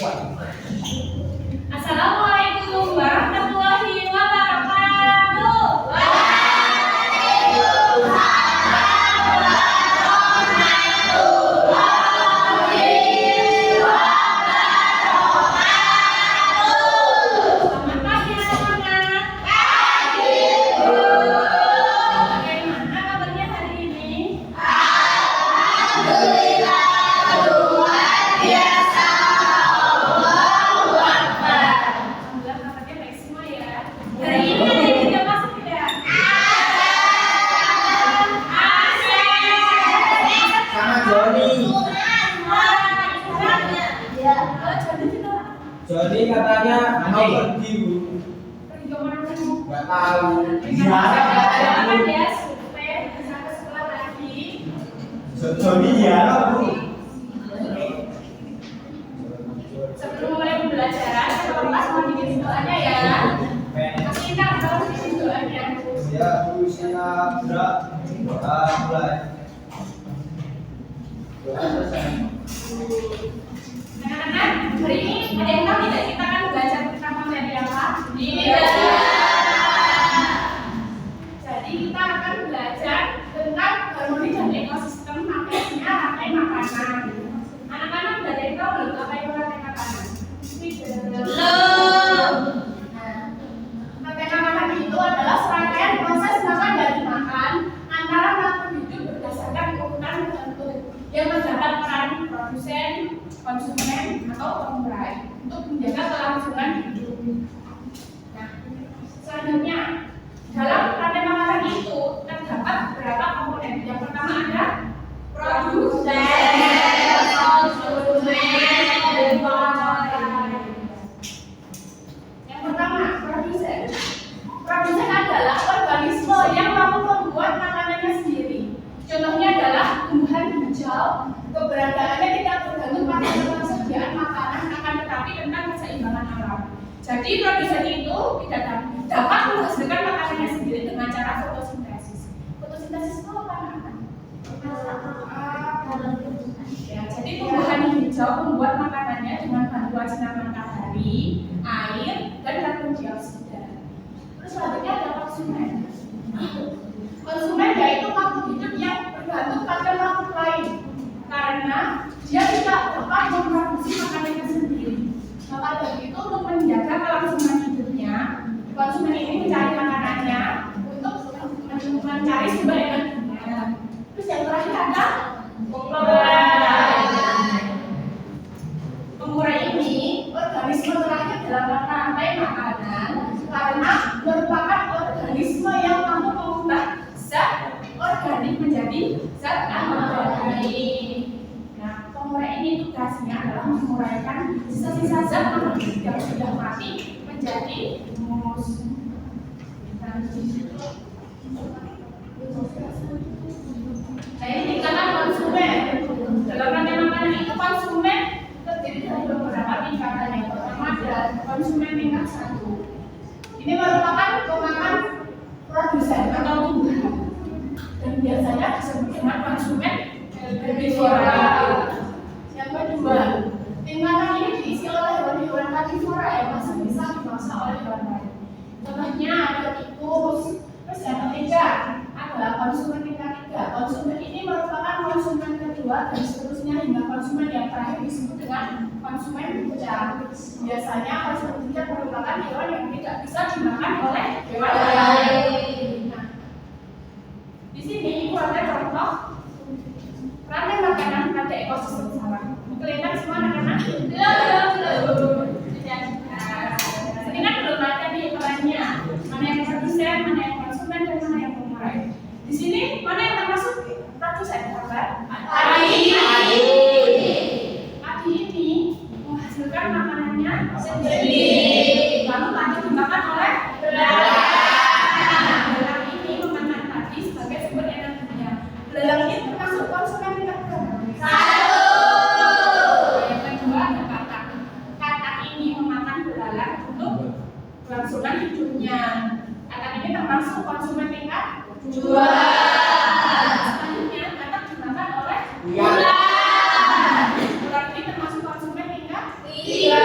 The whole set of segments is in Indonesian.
Assalamualaikum warahmatullahi wabarakatuh. Selamat pagi anak-anak. Bagaimana kabarnya hari ini? Alhamdulillah, luar biasa. Alhamdulillah kabarnya baik semua ya. Hari ini ada yang tidak masuk tidak? Sama Joni. Joni katanya mau pergi, Bu. Pergi kemana Bu? Nggak tahu. Jangan ya, supaya bisa ke sekolah lagi. Joni ya, Bu. Sebelum mulai pembelajaran, kita kelas mau bikin doanya ya. Kasih ingat kalau bikin doanya. Ya, Bu, siap, gerak. Mulai. Doa selesai. Anak-anak, hari ini ada yang tahu tidak kita kan belajar tentang materi apa? Tidak. Jadi kita akan belajar tentang harmoni dan ekosistem makanya rantai makanan. Anak-anak udah ada yang tahu belum apa itu rantai makanan? Belum. Rantai makanan itu adalah serangkaian proses makan dan dimakan antara makhluk hidup berdasarkan urutan tertentu yang mendapat peran produsen, konsumen, atau pengurai untuk menjaga kelangsungan hidup. Nah, selanjutnya dalam rantai makanan itu terdapat beberapa komponen. Yang pertama ada produsen, konsumen, dan pengurai. Yang pertama produsen. Produsen adalah organisme yang mampu membuat makanannya sendiri. Contohnya adalah tumbuhan hijau. Keberadaannya tidak tergantung pada ketersediaan makanan, akan tetapi tentang keseimbangan alam. Jadi produsen itu tidak dapat menghasilkan makanannya sendiri dengan cara fotosintesis. Fotosintesis itu apa namanya? Ya, jadi tumbuhan hijau membuat makanannya dengan bantuan sinar matahari, air, dan karbon dioksida. Terus selanjutnya ada konsumen. Konsumen yaitu makhluk hidup yang bergantung pada makhluk lain karena dia tidak dapat memproduksi makanannya sendiri. Maka dari itu untuk menjaga kelangsungan hidupnya, konsumen ini mencari makanannya untuk mencari sumber energinya. Terus yang terakhir ada pengurai. Pengurai ini organisme terakhir dalam rantai makanan karena merupakan organisme yang mampu mengubah zat organik menjadi zat anorganik. Nah, pengurai ini tugasnya adalah menguraikan sisa-sisa zat anorganik yang sudah mati menjadi humus. Nah, ini tingkatan konsumen. Dalam rantai makanan itu konsumen terdiri dari beberapa tingkatan. Yang pertama ada konsumen tingkat 1. Ini merupakan pemakan produsen atau tumbuhan dan biasanya disebut dengan konsumen herbivora. Yang kedua, tingkatan ini diisi oleh hewan-hewan karnivora yang masih bisa dimangsa oleh hewan lain. Contohnya ada tikus. Terus yang ketiga adalah konsumen tingkat 3. Konsumen ini merupakan konsumen kedua dan seterusnya hingga konsumen yang terakhir disebut dengan konsumen puncak. Biasanya konsumen puncak merupakan hewan yang tidak bisa dimakan oleh hewan lain. Nah, di sini ibu ada contoh rantai makanan pada ekosistem sawah. Kelihatan semua anak-anak? Belum. Ini kan belum ada nih perannya. Mana yang produsen, mana yang konsumen, dan mana yang pengurai. Di sini mana yang termasuk produsen? Padi. Padi ini menghasilkan makanannya sendiri. Lalu padi dimakan oleh belalang. Belalang ini memakan padi sebagai sumber energinya. Belalang ini termasuk konsumen tingkat berapa? 1. Yang kedua ada katak. Katak ini memakan belalang untuk kelangsungan hidupnya. Katak ini termasuk konsumen tingkat 2. Selanjutnya katak dimakan oleh ular. Ular ini termasuk konsumen tingkat 3.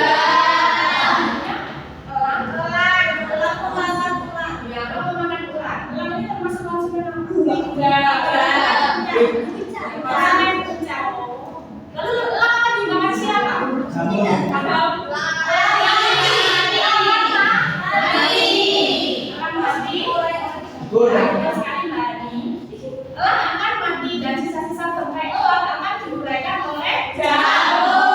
sekali lagi. Elang akan mati dan sisa-sisa bangkai elang akan diuraikan oleh jamur.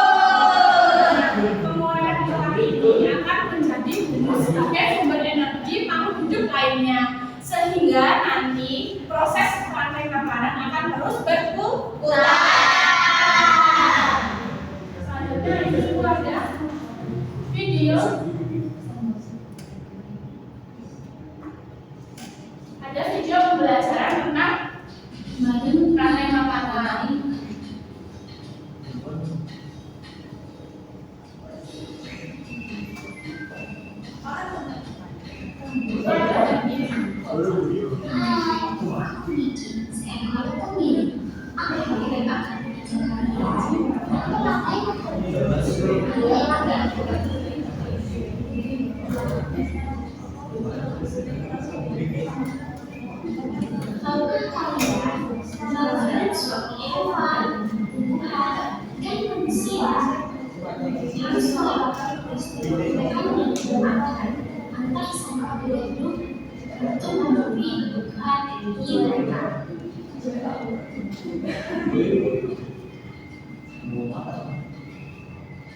Penguraian elang ini akan menjadi humus sebagai sumber energi makhluk hidup lainnya, sehingga nanti proses rantai makanan akan terus berputar. Selanjutnya itu ada video. Ada video pembelajaran tentang rantai makanan.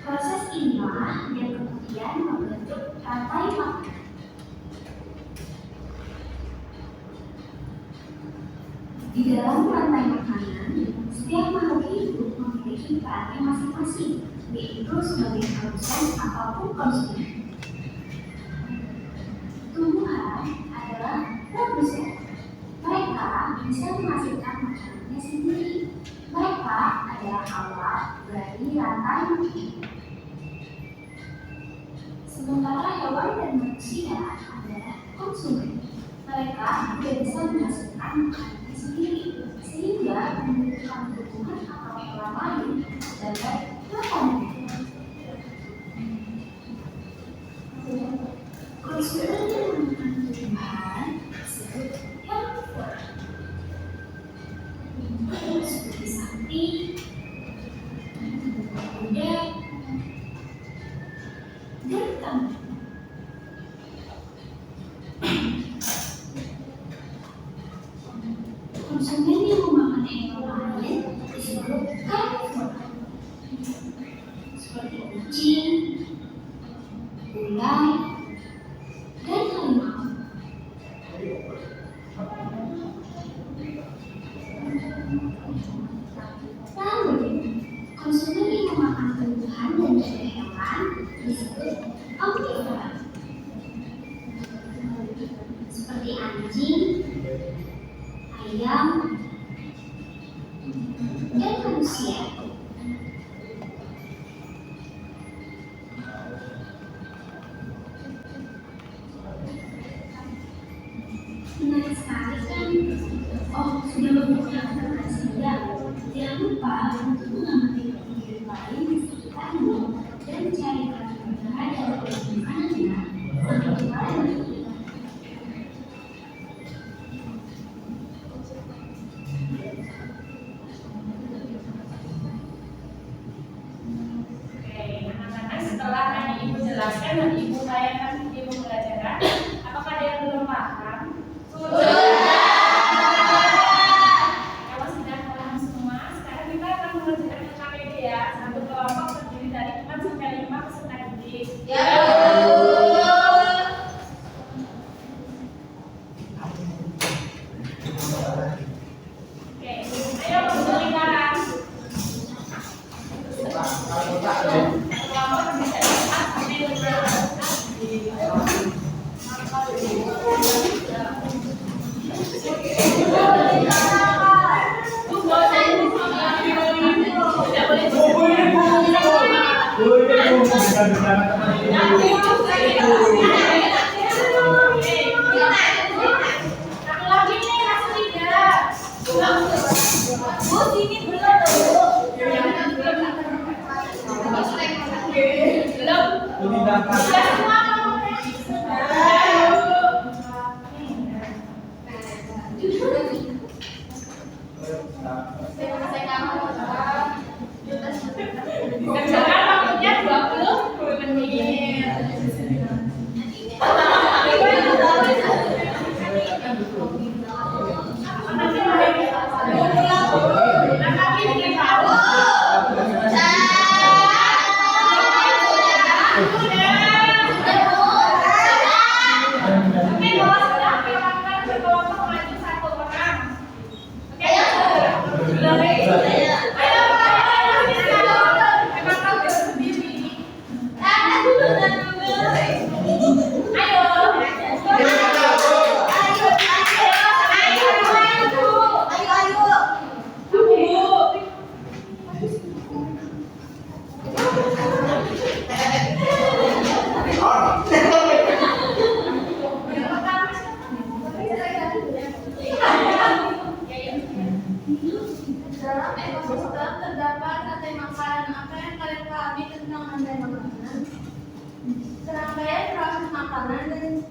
Proses inilah yang kemudian membentuk rantai makanan. Di dalam rantai makanan, setiap makhluk hidup memiliki perannya masing-masing, yaitu sebagai produsen ataupun konsumen. Tumbuhan adalah produsen. Mereka bisa menghasilkan makanannya sendiri. Mereka adalah awal dari rantai makanan. Sementara hewan dan manusia adalah konsumen. Mereka tidak bisa menghasilkan makanannya sendiri, sehingga membutuhkan tumbuhan atau hewan lain sebagai makanan. Konsumen yang memakan tumbuhan disebut herbivore, seperti sapi, kuda, dan kambing. Konsumen yang memakan hewan lain disebut carnivore, seperti kucing, ular, dan harimau. Lalu, konsumen yang memakan tumbuhan dan juga hewan disebut omnivora, seperti anjing, ayam, dan manusia. Menarik sekali kan? Oh, sudah beberapa informasi ya. Jangan lupa untuk mengamati video lain di sekitarmu dan mencari pelajaran dari perkembangannya. Sampai jumpa lagi. Anak-anak, setelah tadi Ibu jelaskan dan Ibu tayangkan video pembelajaran, apakah ada yang belum paham? Kalau sudah paham semua, sekarang kita akan mengerjakan KPD ya. Satu kelompok terdiri dari 4 sampai 5 peserta didik. Oke, ayo bentuk lingkaran. Kelompok terdiri dari 4 sampai 5. Lagi nih, kasih tidak. Bu, sini belum. Belum. Sudah semua ngomongnya. Kerjakan waktunya 2 Oke, kalau sudah silakan berkelompok maju satu orang. Oke, ayo. Emang kau bisa sendiri. Dalam ekosistem terdapat rantai makanan. Apa yang kalian pahami tentang rantai makanan? Serangkaian proses makanan dan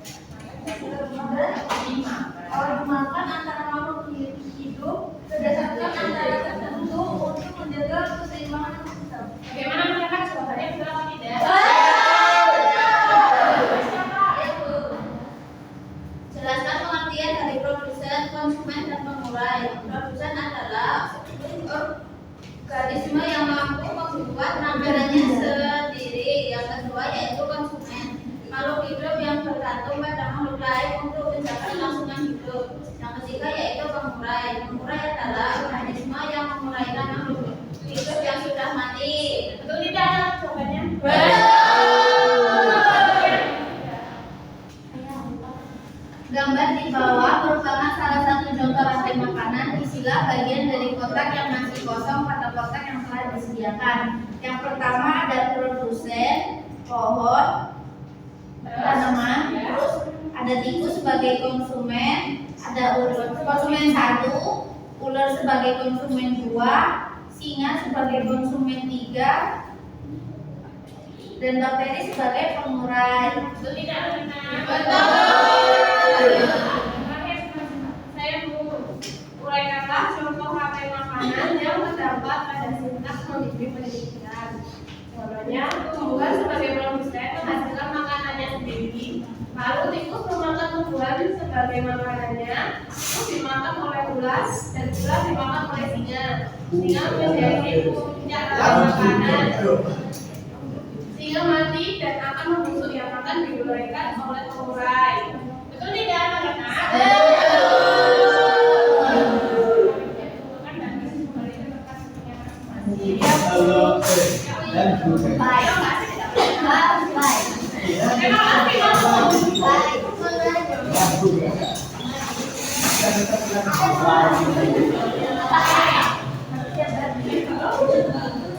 dimakan antara makhluk hidup berdasarkan antara tertentu untuk menjaga keseimbangan ekosistem. Bagaimana mereka jawabannya betul atau tidak? Jelaskan pengertian dari produsen, konsumen, dan pengurai. Produsen adalah organisme yang mampu membuat makanannya sendiri. Yang kedua yaitu konsumen, makhluk hidup yang bergantung pada makhluk lain untuk menjaga kelangsungan hidup. Yang ketiga yaitu pengurai. Pengurai adalah organisme yang menguraikan makhluk hidup yang sudah mati. Betul tidak jawabannya? Gambar di bawah merupakan salah satu contoh rantai makanan. Isilah bagian dari kotak yang masih kosong pada kotak yang telah disediakan. Yang pertama ada produsen, pohon, tanaman, terus ada tikus sebagai konsumen, ada konsumen 1, ular sebagai konsumen 2, singa sebagai konsumen 3, dan bakteri sebagai pengurai. Betul tidak, Rina? Saya mau uraikanlah contoh rantai makanan yang terdapat pada sintaks kondisi pendidikan. Contohnya, tumbuhan sebagai produsen menghasilkan makanannya sendiri. Lalu tikus memakan tumbuhan sebagai makanannya. Tikus dimakan oleh ular dan ular dimakan oleh singa. Singa menjadi puncak makanan. Singa mati dan akan membusuk yang akan diuraikan oleh pengurai. Betul tidak, anak-anak?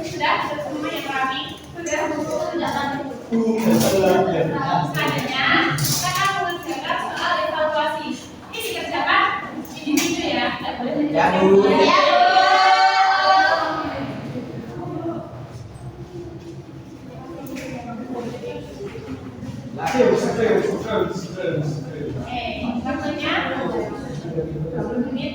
Sudah semua yang rapi, sudah selanjutnya kita akan mengerjakan soal evaluasi. Ini dikerjakan individu ya, tidak boleh menjadi. Waktunya 20 menit.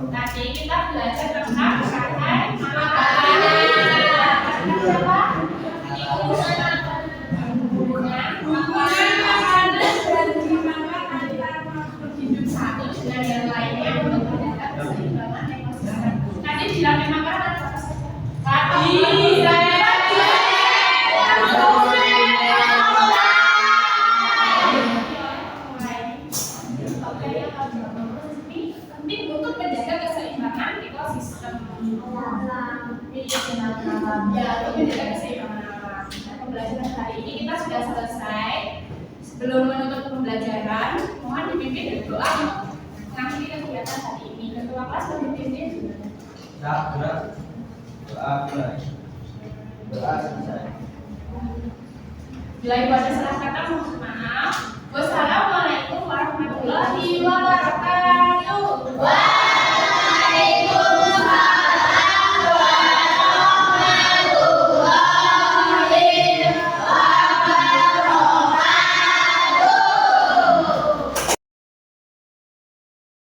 Tadi kita belajar tentang rantai makanan. Hidup satu dengan yang lainnya untuk menjaga keseimbangan ekosistem. Tadi di rantai makanan apa saja? Penting untuk menjaga keseimbangan ekosistem. Ya, untuk menjaga keseimbangan alam. Pembelajaran hari ini kita sudah selesai. Sebelum menutup pembelajaran, mohon dipimpin dengan doa mengakhiri kegiatan hari ini. Ketua kelas memimpin. Doa selesai. Bila ibu ada salah kata, mohon maaf. Wassalamualaikum warahmatullahi wabarakatuh.